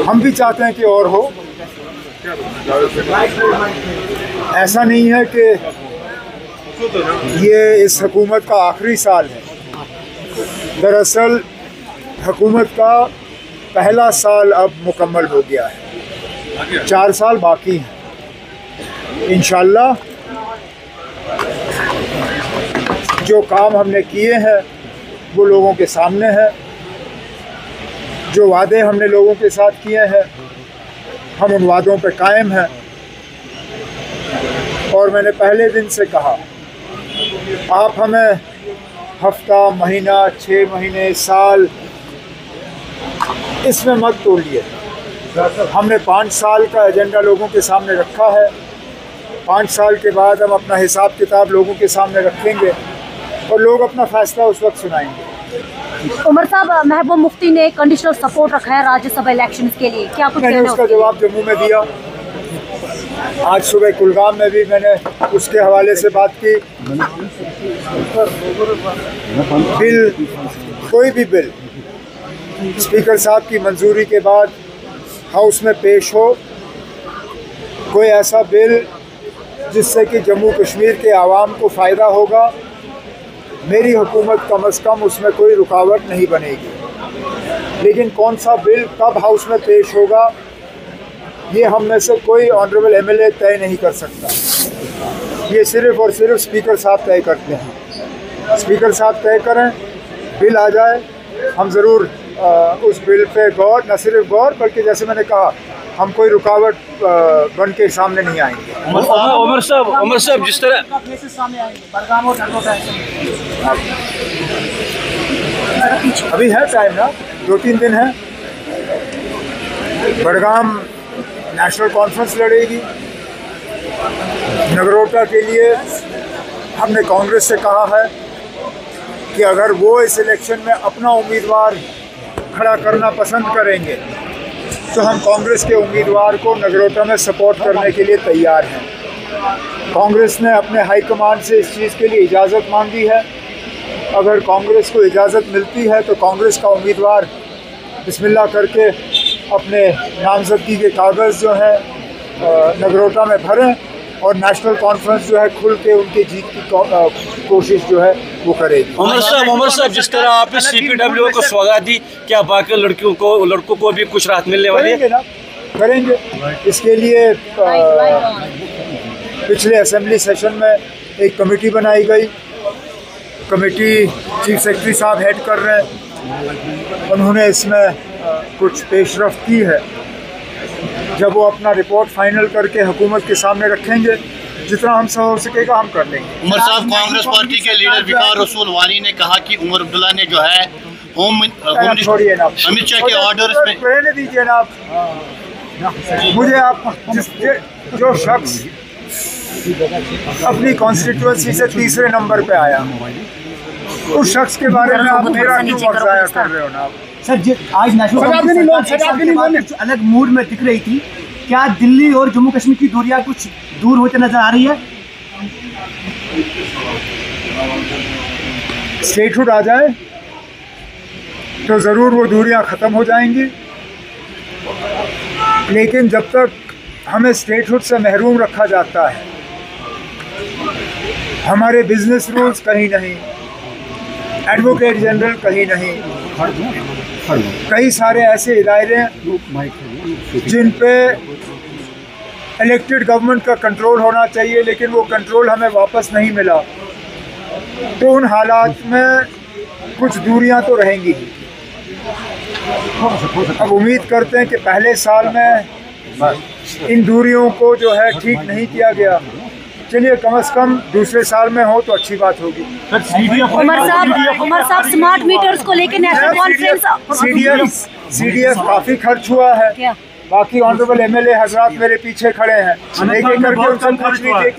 हम भी चाहते हैं कि और हो। ऐसा नहीं है कि ये इस हुकूमत का आखिरी साल है। दरअसल हुकूमत का पहला साल अब मुकम्मल हो गया है, 4 साल बाकी हैं। इंशाल्लाह जो काम हमने किए हैं वो लोगों के सामने है। जो वादे हमने लोगों के साथ किए हैं हम उन वादों पे कायम हैं। और मैंने पहले दिन से कहा, आप हमें हफ्ता, महीना, 6 महीने, साल इसमें मत तोलिए। हमने 5 साल का एजेंडा लोगों के सामने रखा है। 5 साल के बाद हम अपना हिसाब किताब लोगों के सामने रखेंगे और लोग अपना फैसला उस वक्त सुनाएंगे। उमर साहब, महबूब मुफ्ती ने कंडीशनल सपोर्ट रखा है राज्यसभा इलेक्शंस के लिए, क्या कुछ मैंने उसका जवाब जम्मू में दिया। आज सुबह कुलगाम में भी मैंने उसके हवाले से बात की। बिल, कोई भी बिल स्पीकर साहब की मंजूरी के बाद हाउस में पेश हो, कोई ऐसा बिल जिससे कि जम्मू कश्मीर के आवाम को फ़ायदा होगा, मेरी हुकूमत कम से कम उसमें कोई रुकावट नहीं बनेगी। लेकिन कौन सा बिल कब हाउस में पेश होगा ये हम में से कोई ऑनरेबल एमएलए तय नहीं कर सकता। ये सिर्फ़ और सिर्फ स्पीकर साहब तय करते हैं। स्पीकर साहब तय करें, बिल आ जाए, हम ज़रूर उस बिल पे गौर, न सिर्फ गौर बल्कि जैसे मैंने कहा, हम कोई रुकावट बन के सामने नहीं आएंगे। उमर साहब जिस तरह अभी है टाइम ना, 2-3 दिन है। बड़गाम नेशनल कॉन्फ्रेंस लड़ेगी। नगरोटा के लिए हमने कांग्रेस से कहा है कि अगर वो इस इलेक्शन में अपना उम्मीदवार खड़ा करना पसंद करेंगे तो हम कांग्रेस के उम्मीदवार को नगरोटा में सपोर्ट करने के लिए तैयार हैं। कांग्रेस ने अपने हाईकमान से इस चीज़ के लिए इजाज़त मांगी है। अगर कांग्रेस को इजाज़त मिलती है तो कांग्रेस का उम्मीदवार बिस्मिल्लाह करके अपने नामजदगी के कागज़ जो है नगरोटा में भरें और नेशनल कॉन्फ्रेंस जो है खुल के उनकी जीत की कोशिश जो है वो करेगी। उमर साहब जिस तरह आपने CPWO को सौगात दी, क्या बाकी लड़कों को भी कुछ राहत मिलने वाली है? करेंगे। इसके लिए पिछले असेंबली सेशन में एक कमेटी बनाई गई। कमेटी चीफ सेक्रेटरी साहब हेड कर रहे हैं। उन्होंने इसमें कुछ पेशरफ्त की है। जब वो अपना रिपोर्ट फाइनल करके हुकूमत के सामने रखेंगे, जितना हमसे हो सकेगा हम कर लेंगे। उमर साहब, कांग्रेस पार्टी के लीडर विकार रसूल वानी ने कहा कि उमर अब्दुल्ला ने जो है छोड़िए ना, अमित शाह के ऑर्डर रहने दीजिए ना आप। मुझे आप जो शख्स अपनी कॉन्स्टिट्यूएंसी से तीसरे नंबर पे आया, उस शख्स के बारे में आप मेरा क्यों मज़ाया कर रहे हो ना आप? सर, आज नेशनल अलग मूड में दिख रही थी। क्या दिल्ली और जम्मू कश्मीर की दूरियां कुछ दूर होते नजर आ रही है? स्टेटहुड आ जाए तो ज़रूर वो दूरियां ख़त्म हो जाएंगी। लेकिन जब तक हमें स्टेटहुड से महरूम रखा जाता है, हमारे बिजनेस रूल्स कहीं नहीं, एडवोकेट जनरल कहीं नहीं, कई सारे ऐसे इदारे हैं जिन पे इलेक्टेड गवर्नमेंट का कंट्रोल होना चाहिए, लेकिन वो कंट्रोल हमें वापस नहीं मिला। तो उन हालात में कुछ दूरियां तो रहेंगी। अब उम्मीद करते हैं कि पहले साल में इन दूरियों को जो है ठीक नहीं किया गया। चलिए, कम से कम दूसरे साल में हो तो अच्छी बात होगी। उमर साहब स्मार्ट मीटर्स को लेकर नेशनल कॉन्फ्रेंस CDF काफ़ी खर्च हुआ है। बाकी ऑनरेबल MLA हजरात मेरे पीछे खड़े हैं, एक एक करके उनसे पूछ लीजिए।